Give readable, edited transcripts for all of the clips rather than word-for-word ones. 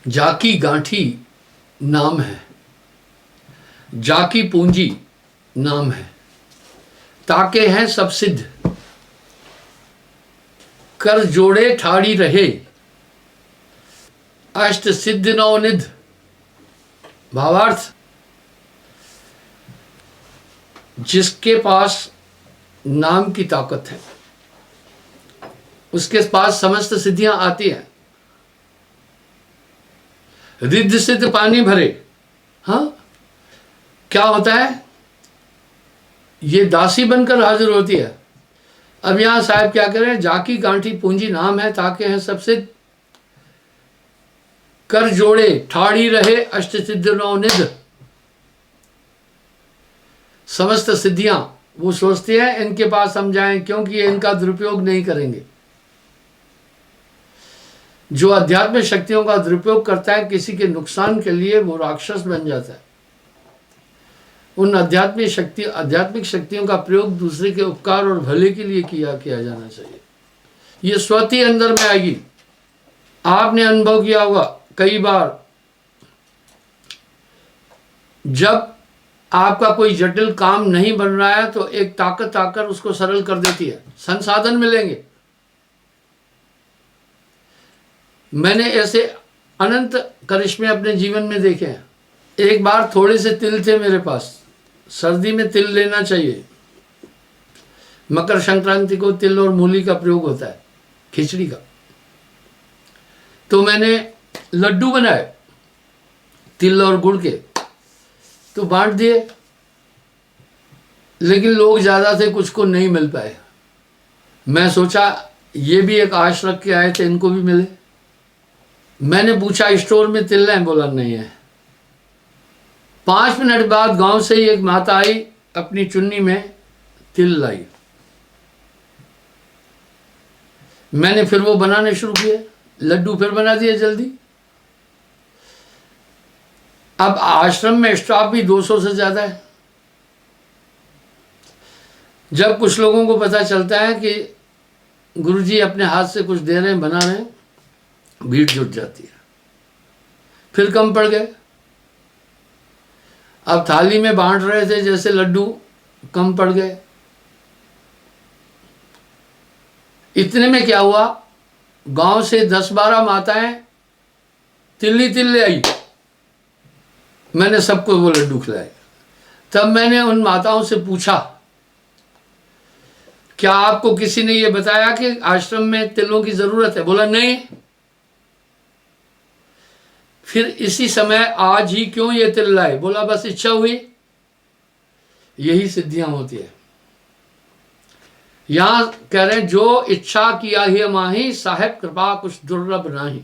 जाकी गांठी नाम है, जाकी पूंजी नाम है, ताके हैं सब सिद्ध, कर जोड़े ठाड़ी रहे, अष्ट सिद्ध नवनिध। भावार्थ, जिसके पास नाम की ताकत है उसके पास समस्त सिद्धियां आती हैं। रिद्ध सिद्ध पानी भरे। हाँ, क्या होता है? ये दासी बनकर हाजिर होती है। अब यहां साहब क्या करें? जाकी गांठी पूंजी नाम है, ताके हैं सब सिद्ध, कर जोड़े ठाड़ी रहे, अष्ट सिद्ध नवनिध। समस्त सिद्धियां वो सोचते हैं इनके पास हम जाएं, क्योंकि ये इनका दुरुपयोग नहीं करेंगे। जो आध्यात्मिक शक्तियों का दुरुपयोग करता है किसी के नुकसान के लिए, वो राक्षस बन जाता है। उन आध्यात्मिक शक्तियों का प्रयोग दूसरे के उपकार और भले के लिए किया जाना चाहिए। ये स्वतः अंदर में आएगी। आपने अनुभव किया होगा कई बार, जब आपका कोई जटिल काम नहीं बन रहा है तो एक ताकत आकर उसको सरल कर देती है, संसाधन मिलेंगे। मैंने ऐसे अनंत करिश्मे अपने जीवन में देखे हैं। एक बार थोड़े से तिल थे मेरे पास, सर्दी में तिल लेना चाहिए। मकर संक्रांति को तिल और मूली का प्रयोग होता है, खिचड़ी का। तो मैंने लड्डू बनाए तिल और गुड़ के, तो बांट दिए, लेकिन लोग ज़्यादा थे, कुछ को नहीं मिल पाए। मैं सोचा ये भी एक आश रख के आए थे, इनको भी मिले। मैंने पूछा स्टोर में तिल है? बोला नहीं है। 5 मिनट बाद गांव से ही एक माता आई, अपनी चुन्नी में तिल लाई। मैंने फिर वो बनाने शुरू किए, लड्डू फिर बना दिए जल्दी। अब आश्रम में स्टाफ भी 200 से ज्यादा है। जब कुछ लोगों को पता चलता है कि गुरुजी अपने हाथ से कुछ दे रहे हैं, बना रहे हैं, भीड़ जुट जाती है। फिर कम पड़ गए। अब थाली में बांट रहे थे जैसे लड्डू, कम पड़ गए। इतने में क्या हुआ, गांव से 10-12 माताएं तिल्ली ले आई। मैंने सबको वो लड्डू खिलाए। तब मैंने उन माताओं से पूछा, क्या आपको किसी ने ये बताया कि आश्रम में तिलों की जरूरत है? बोला नहीं। फिर इसी समय आज ही क्यों ये तिल लाए? बोला बस इच्छा हुई। यही सिद्धियां होती है। यहां कह रहे हैं, जो इच्छा किया ही माही, साहेब कृपा कुछ दुर्लभ नाही।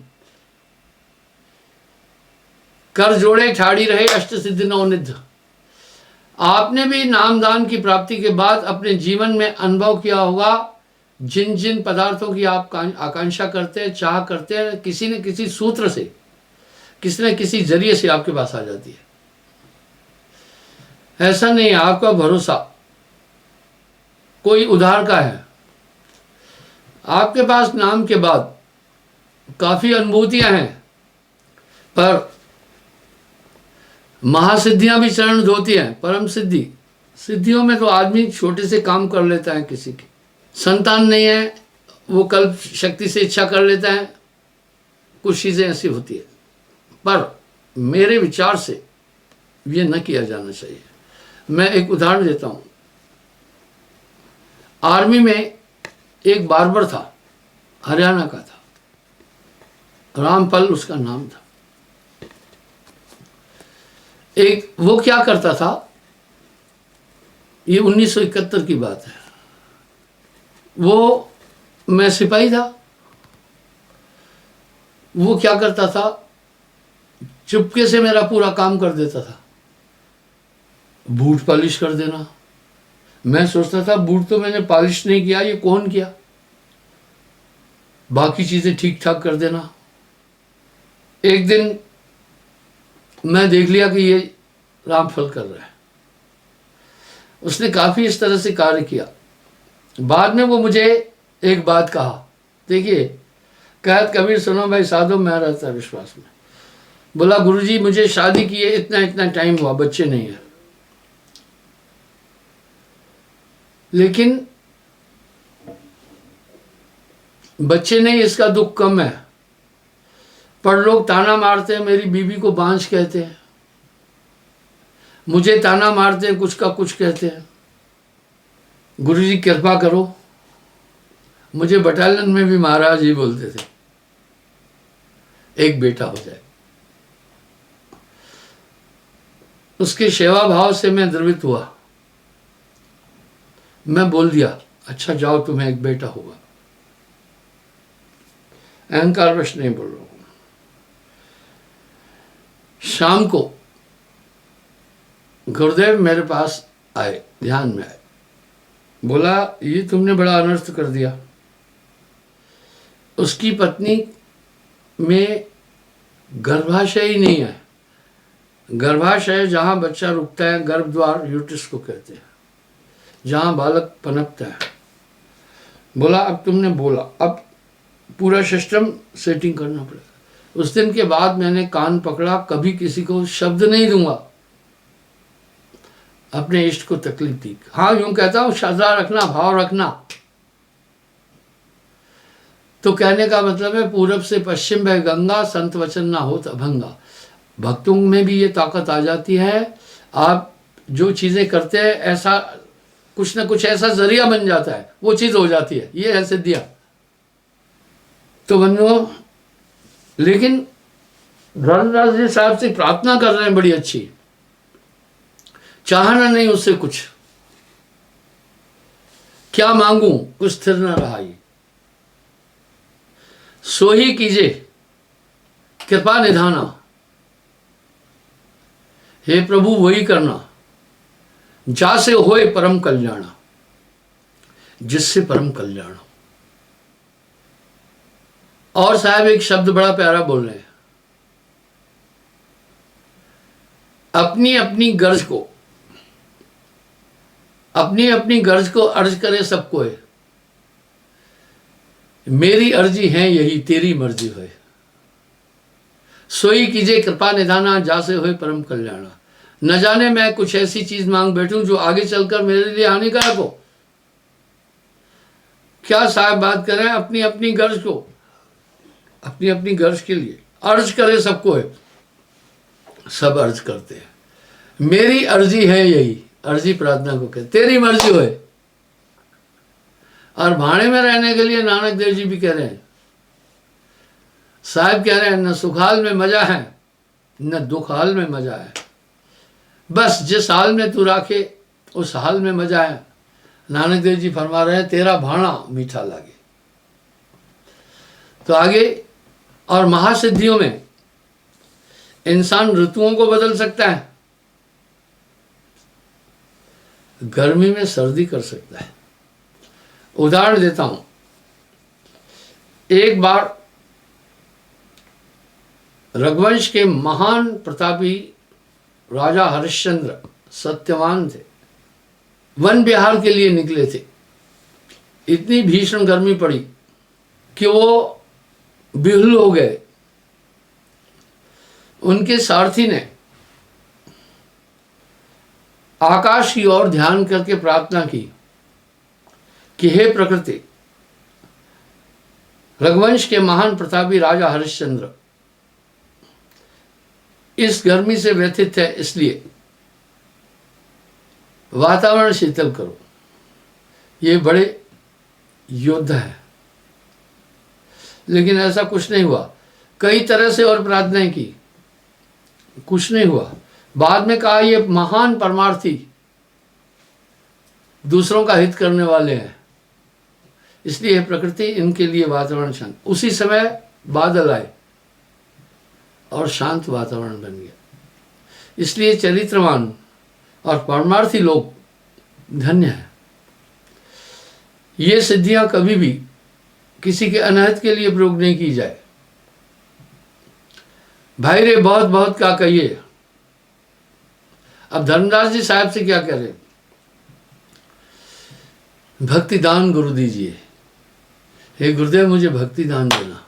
कर जोड़े ठाड़ी रहे, अष्ट सिद्ध नवनिध। आपने भी नामदान की प्राप्ति के बाद अपने जीवन में अनुभव किया होगा, जिन जिन पदार्थों की आप आकांक्षा करते हैं, चाह करते हैं, किसी न किसी सूत्र से, किसी न किसी जरिए से आपके पास आ जाती है। ऐसा नहीं है, आपका भरोसा कोई उधार का है। आपके पास नाम के बाद काफी अनुभूतियां हैं, पर महासिद्धियां भी चरण धोती हैं। परम सिद्धियों में तो आदमी छोटे से काम कर लेता है। किसी की संतान नहीं है, वो कल्प शक्ति से इच्छा कर लेता है। कुछ चीजें ऐसी होती है, पर मेरे विचार से ये न किया जाना चाहिए। मैं एक उदाहरण देता हूं। आर्मी में एक बार्बर था, हरियाणा का था, रामपल उसका नाम था। एक वो क्या करता था, ये 1971 की बात है। वो, मैं सिपाही था, वो क्या करता था, चुपके से मेरा पूरा काम कर देता था। बूट पॉलिश कर देना। मैं सोचता था बूट तो मैंने पॉलिश नहीं किया, ये कौन किया। बाकी चीजें ठीक ठाक कर देना। एक दिन मैं देख लिया कि ये रामफल कर रहा है। उसने काफी इस तरह से कार्य किया। बाद में वो मुझे एक बात कहा, देखिए कहत कबीर सुनो भाई साधो, मैं रहता विश्वास में। बोला गुरुजी मुझे शादी किए इतना इतना टाइम हुआ, बच्चे नहीं है, लेकिन बच्चे नहीं इसका दुख कम है, पर लोग ताना मारते हैं, मेरी बीवी को बांझ कहते हैं, मुझे ताना मारते हैं, कुछ का कुछ कहते हैं। गुरुजी कृपा करो, मुझे बटालियन में भी महाराज ही बोलते थे, एक बेटा हो जाए। उसके सेवा भाव से मैं द्रवित हुआ, मैं बोल दिया अच्छा जाओ तुम्हें एक बेटा होगा, अहंकारवश नहीं बोल रहा हूं। शाम को गुरुदेव मेरे पास आए, ध्यान में आए, बोला ये तुमने बड़ा अनर्थ कर दिया। उसकी पत्नी में गर्भाशय ही नहीं है। गर्भाशय जहां बच्चा रुकता है, गर्भद्वार यूट्रस को कहते हैं, जहां बालक पनपता है। बोला अब तुमने बोला, अब पूरा सिस्टम सेटिंग करना पड़ेगा। उस दिन के बाद मैंने कान पकड़ा, कभी किसी को शब्द नहीं दूंगा, अपने इष्ट को तकलीफ दी। हाँ यूं कहता हूं श्रद्धा रखना, भाव रखना। तो कहने का मतलब है पूरब से पश्चिम बह गंगा, संत वचन ना होत अभंगा। भक्तों में भी ये ताकत आ जाती है, आप जो चीजें करते हैं ऐसा कुछ ना कुछ ऐसा जरिया बन जाता है, वो चीज हो जाती है। ये है सिद्धियां। तो बंधुओं, लेकिन धर्मदास जी साहब से प्रार्थना कर रहे हैं बड़ी अच्छी, चाहना नहीं उससे कुछ, क्या मांगू कुछ स्थिर न रहा, ये सो ही कीजिए कृपा निधाना। हे प्रभु वही करना जासे होए परम कल्याण, जिससे परम कल्याण हो। और साहब एक शब्द बड़ा प्यारा बोल रहे हैं, अपनी अपनी गर्ज को, अपनी अपनी गर्ज को अर्ज करे सबको है, मेरी अर्जी है यही तेरी मर्जी होए, सोई कीजिए कृपा निधाना जासे होए परम कल्याण। न जाने मैं कुछ ऐसी चीज मांग बैठूं जो आगे चलकर मेरे लिए हानिकारक हो। क्या साहब बात कर रहे हैं, अपनी अपनी गर्ज को, अपनी अपनी गर्ज के लिए अर्ज करे सबको है, सब अर्ज करते हैं, मेरी अर्जी है यही, अर्जी प्रार्थना को कहते, तेरी मर्जी होए। और भाड़े में रहने के लिए नानक देव जी भी कह रहे हैं, साहब कह रहे हैं न सुखाल में मजा है न दुख हाल में मजा है, बस जिस हाल में तू राखे उस हाल में मजा है। नानक देव जी फरमा रहे हैं तेरा भाणा मीठा लागे। तो आगे, और महासिद्धियों में इंसान ऋतुओं को बदल सकता है, गर्मी में सर्दी कर सकता है। उदाहरण देता हूं, एक बार रघुवंश के महान प्रतापी राजा हरिश्चंद्र सत्यवान थे, वन विहार के लिए निकले थे। इतनी भीषण गर्मी पड़ी कि वो बिहुल हो गए। उनके सारथी ने आकाश की ओर ध्यान करके प्रार्थना की कि हे प्रकृति, रघुवंश के महान प्रतापी राजा हरिश्चंद्र इस गर्मी से व्यथित है, इसलिए वातावरण शीतल करो। ये बड़े योद्धा है, लेकिन ऐसा कुछ नहीं हुआ। कई तरह से और प्रार्थनाएं की, कुछ नहीं हुआ। बाद में कहा ये महान परमार्थी दूसरों का हित करने वाले हैं, इसलिए प्रकृति इनके लिए वातावरण शांत। उसी समय बादल आए और शांत वातावरण बन गया। इसलिए चरित्रवान और परमार्थी लोग धन्य हैं। ये सिद्धियां कभी भी किसी के अनहित के लिए प्रयोग नहीं की जाए। भाई रे बहुत बहुत क्या कहिए। अब धर्मदास जी साहब से क्या कह रहे, भक्ति दान गुरु दीजिए। हे गुरुदेव मुझे भक्ति दान देना,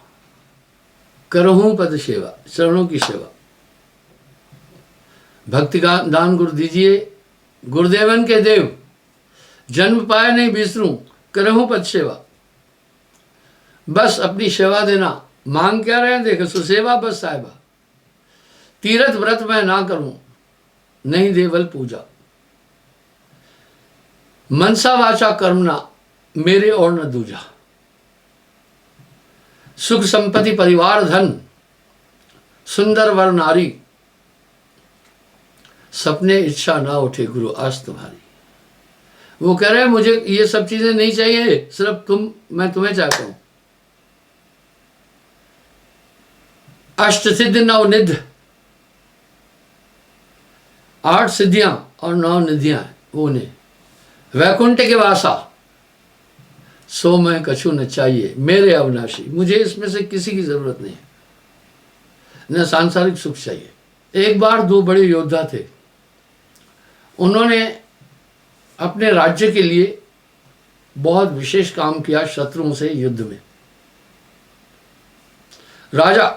करहूं पद सेवा, चरणों की सेवा। भक्ति का दान गुरु दीजिए। गुरुदेवन के देव, जन्म पाए नहीं बिसरूं, करहूं पद सेवा। बस अपनी सेवा देना, मांग क्या रहे हैं देखो, सुसेवा बस साहिबा। तीरथ व्रत मैं ना करूं, नहीं देवल पूजा। मनसा वाचा कर्मना, मेरे और न दूजा। सुख संपत्ति परिवार धन, सुंदर वर नारी, सपने इच्छा ना उठे गुरु आज तुम्हारी। वो कह रहे हैं मुझे ये सब चीजें नहीं चाहिए, सिर्फ मैं तुम्हें चाहता हूं। अष्ट सिद्ध नव निध, 8 सिद्धियां और 9 निधियां वो ने। वैकुंठ के वासा, सो मैं कछु न चाहिए मेरे अविनाशी। मुझे इसमें से किसी की जरूरत नहीं, न सांसारिक सुख चाहिए। एक बार 2 बड़े योद्धा थे, उन्होंने अपने राज्य के लिए बहुत विशेष काम किया शत्रुओं से युद्ध में। राजा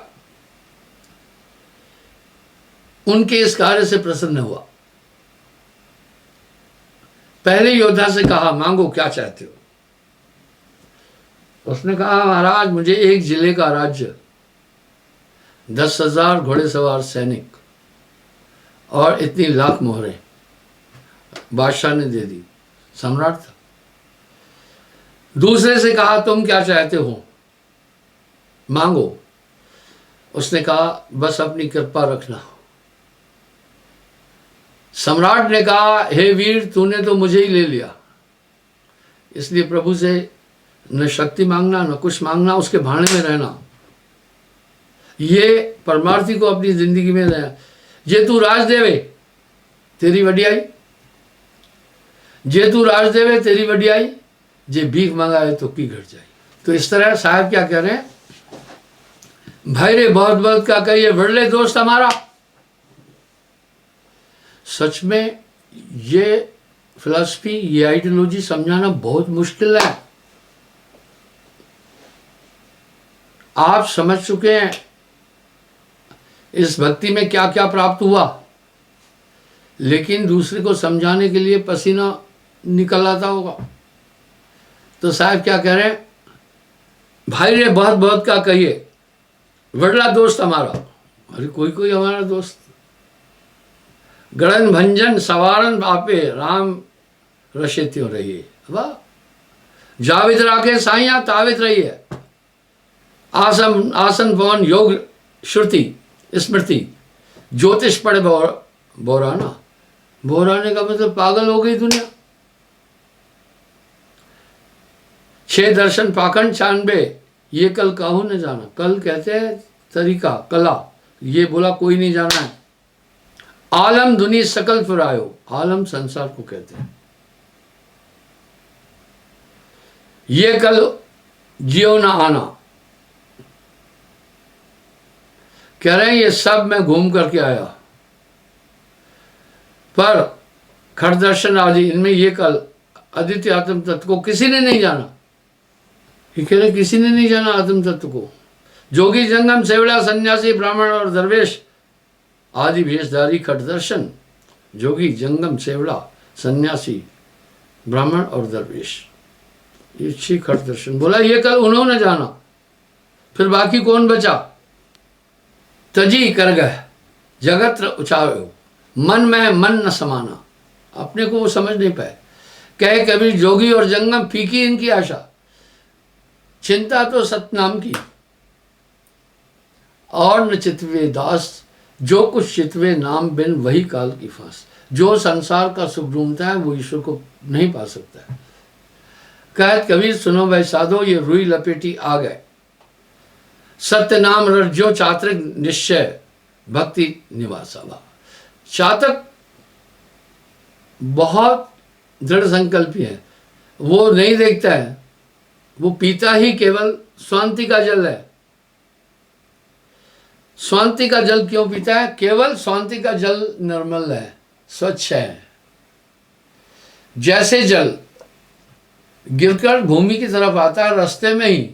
उनके इस कार्य से प्रसन्न हुआ। पहले योद्धा से कहा, मांगो क्या चाहते हो। उसने कहा, महाराज मुझे 1 जिले का राज्य, 10,000 घोड़ेसवार सैनिक और इतनी लाख मोहरें। बादशाह ने दे दी, सम्राट था। दूसरे से कहा, तुम क्या चाहते हो, मांगो। उसने कहा, बस अपनी कृपा रखना। सम्राट ने कहा, हे वीर, तूने तो मुझे ही ले लिया, इसलिए प्रभु से न शक्ति मांगना न कुछ मांगना, उसके भाने में रहना। ये परमार्थी को अपनी जिंदगी में रहना। जे तू राज देवे तेरी वडियाई, जे तू राज देवे तेरी वडियाई, जे भीख मंगाए तो की घट जाए। तो इस तरह साहब क्या कह रहे हैं, भाई रे बहुत बहुत का कहिए बढ़ले दोस्त हमारा। सच में ये फिलॉसफी, ये आइडियोलॉजी समझाना बहुत मुश्किल है। आप समझ चुके हैं इस भक्ति में क्या क्या प्राप्त हुआ, लेकिन दूसरे को समझाने के लिए पसीना निकल आता होगा। तो साहब क्या कह रहे हैं, भाई रे बहुत बहुत का कहिए वडला दोस्त हमारा। अरे कोई कोई हमारा दोस्त। गड़न भंजन सवारन बापे, राम रशे त्यों रहिए। वाह, जावित राखे साइया तावित रही है। आसन आसन पवन योग श्रुति स्मृति, ज्योतिष पड़े बोराना। बोराने का मतलब पागल हो गई दुनिया। 6 दर्शन पाखंड 96, ये कल काहू न जाना। कल कहते हैं तरीका, कला, ये बोला कोई नहीं जाना है। आलम दुनी सकल फिरायो, आलम संसार को कहते हैं। ये कल जियो ना आना, कह रहे हैं ये सब मैं घूम करके आया, पर खड़ दर्शन आदि इनमें ये कल अद्वितीय आत्म तत्व को किसी ने नहीं जाना। ये कह रहे किसी ने नहीं जाना आत्म तत्व को। जोगी जंगम सेवड़ा सन्यासी ब्राह्मण और दरवेश आदि भेषधारी खट दर्शन। जोगी जंगम सेवड़ा सन्यासी ब्राह्मण और दरवेश, ये 6 खट दर्शन। बोला ये कल उन्होंने जाना, फिर बाकी कौन बचा। तजी कर गए जगत उचायो, मन में मन न समाना। अपने को वो समझ नहीं पाए। कहे कबीर जोगी और जंगम फीकी इनकी आशा, चिंता तो सतनाम की और न चितवे दास। जो कुछ चितवे नाम बिन वही काल की फांस। जो संसार का सुख ढूंढता है वो ईश्वर को नहीं पा सकता है। कहत कबीर सुनो भाई साधो, ये रुई लपेटी आ गए। सत्य नाम रज्जो चातक निश्चय, भक्ति निवासा। चातक बहुत दृढ़ संकल्पी है, वो नहीं देखता है, वो पीता ही केवल स्वांति का जल है। स्वांति का जल क्यों पीता है? केवल स्वांति का जल निर्मल है, स्वच्छ है। जैसे जल गिरकर भूमि की तरफ आता है, रास्ते में ही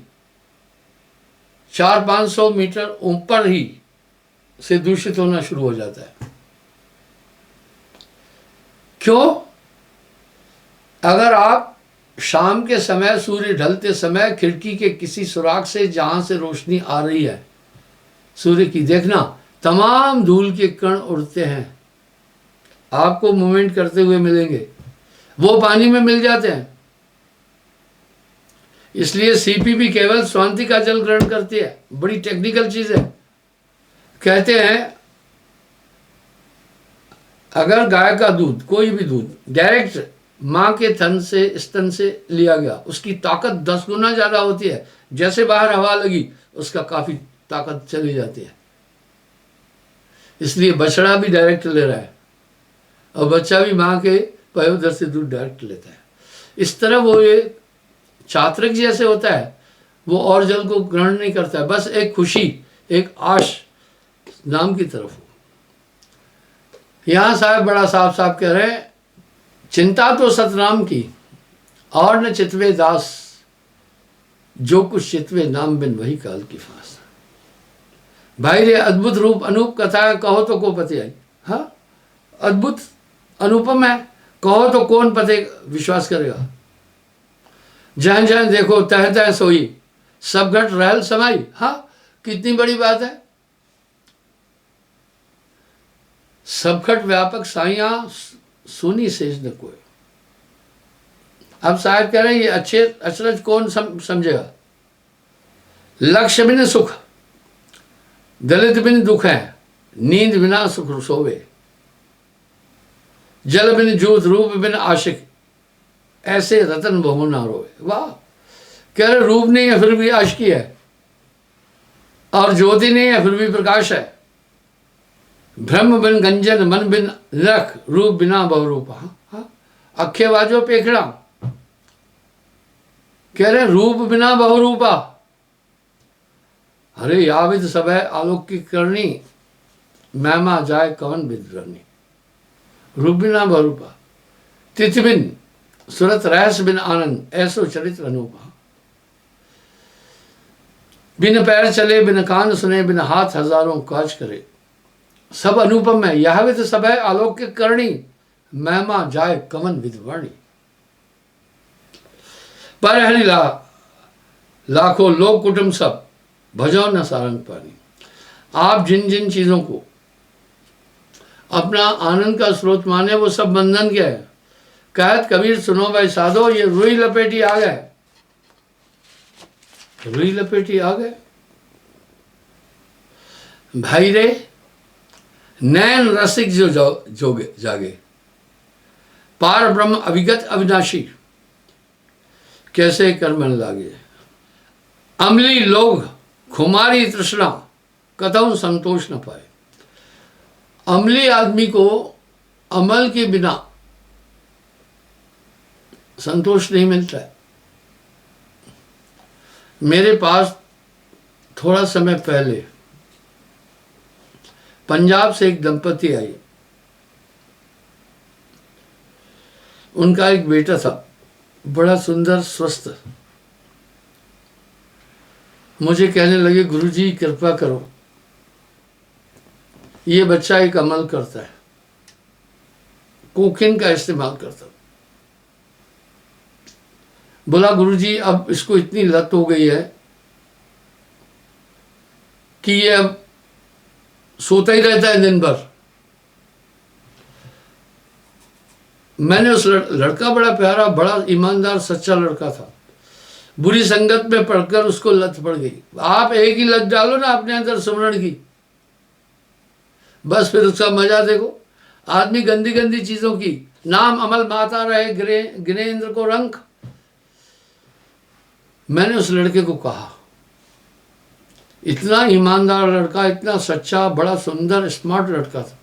400-500 मीटर ऊपर ही से दूषित होना शुरू हो जाता है। क्यों? अगर आप शाम के समय, सूर्य ढलते समय खिड़की के किसी सुराख से जहां से रोशनी आ रही है सूर्य की, देखना तमाम धूल के कण उड़ते हैं, आपको मूवमेंट करते हुए मिलेंगे, वो पानी में मिल जाते हैं। इसलिए सीपी भी केवल स्वांति का जल ग्रहण करती है। बड़ी टेक्निकल चीज है। कहते हैं अगर गाय का दूध, कोई भी दूध डायरेक्ट मां के थन से, स्तन से लिया गया, उसकी ताकत 10 गुना ज्यादा होती है। जैसे बाहर हवा लगी उसका काफी ताकत चली जाती है। इसलिए बछड़ा भी डायरेक्ट ले रहा है और बच्चा भी मां के पयोदर से दूध डायरेक्ट लेता है। इस तरह वो ये चातक जैसे होता है, वो और जल को ग्रहण नहीं करता है, बस एक खुशी, एक आश नाम की तरफ। यहां साहब बड़ा साफ साफ कह रहे हैं, चिंता तो सतनाम की और न चितवे दास, जो कुछ चितवे नाम बिन वही काल की फांस। भाई रे अद्भुत रूप अनूप कथा कहो तो को पते आई। हाँ, अद्भुत अनुपम है, कहो तो कौन पते विश्वास करेगा। जहां जहां देखो तह तह सोई, सब घट रहल समाई। हाँ, कितनी बड़ी बात है। सब घट व्यापक साइया सुनी शेष न कोई। अब साहब कह रहे हैं ये अच्छे अचरज कौन समझेगा। लक्ष्य बिन सुख, दलित बिन दुख है, नींद बिना सुख सोवे, जल बिन जूत, रूप बिन आशिक, ऐसे रतन बहु ना रोए। वाह, कह रहे रूप नहीं है फिर भी आशिकी है, और ज्योति नहीं है फिर भी प्रकाश है। ब्रह्म बिन गंजन, मन बिन रख, रूप बिना बहुरूपा। हाँ, अखे बाजो पेखड़ा, कह रहे रूप बिना बहुरूपा। अरे याविद सब है अलौकिक करनी, महिमा जाए कवन विद्रनी। रूप बिना बहुरूपा, तिथि बिन सुरत रहस बिन आनंद, ऐसो चरित्र अनूपा। बिन पैर चले, बिन कान सुने, बिन हाथ हजारों काज करे, सब अनुपम है। यह भी तो सब है अलौकिक करणी, महिमा जाए कवन विद्वाणी। पर हरि लाखों लोग कुटुंब सब, भजो न सारंग पानी। आप जिन जिन चीजों को अपना आनंद का स्रोत माने वो सब बंधन क्या है। कहत कबीर सुनो भाई साधो, ये रुई लपेटी आ गए, रुई लपेटी आ गए। भाई रे नैन रसिक जो जागे, पार ब्रह्म अभिगत अविनाशी, कैसे कर्म लागे। अमली लोग खुमारी तृष्णा, कतौ संतोष न पाए। अमली आदमी को अमल के बिना संतोष नहीं मिलता है। मेरे पास थोड़ा समय पहले पंजाब से एक दंपति आई। उनका एक बेटा था, बड़ा सुंदर स्वस्थ। मुझे कहने लगे गुरुजी कृपा करो, ये बच्चा एक अमल करता है, कोकीन का इस्तेमाल करता। बोला गुरुजी अब इसको इतनी लत हो गई है कि ये अब सोता ही रहता है दिन भर। मैंने उस लड़का बड़ा प्यारा, बड़ा ईमानदार, सच्चा लड़का था। बुरी संगत में पढ़कर उसको लत पड़ गई। आप एक ही लत डालो ना अपने अंदर सुमरण की, बस फिर उसका मजा देखो। आदमी गंदी गंदी चीजों की, नाम अमल माता रहे गिने इंद्र को रंक। मैंने उस लड़के को कहा, इतना ईमानदार लड़का, इतना सच्चा, बड़ा सुंदर स्मार्ट लड़का था,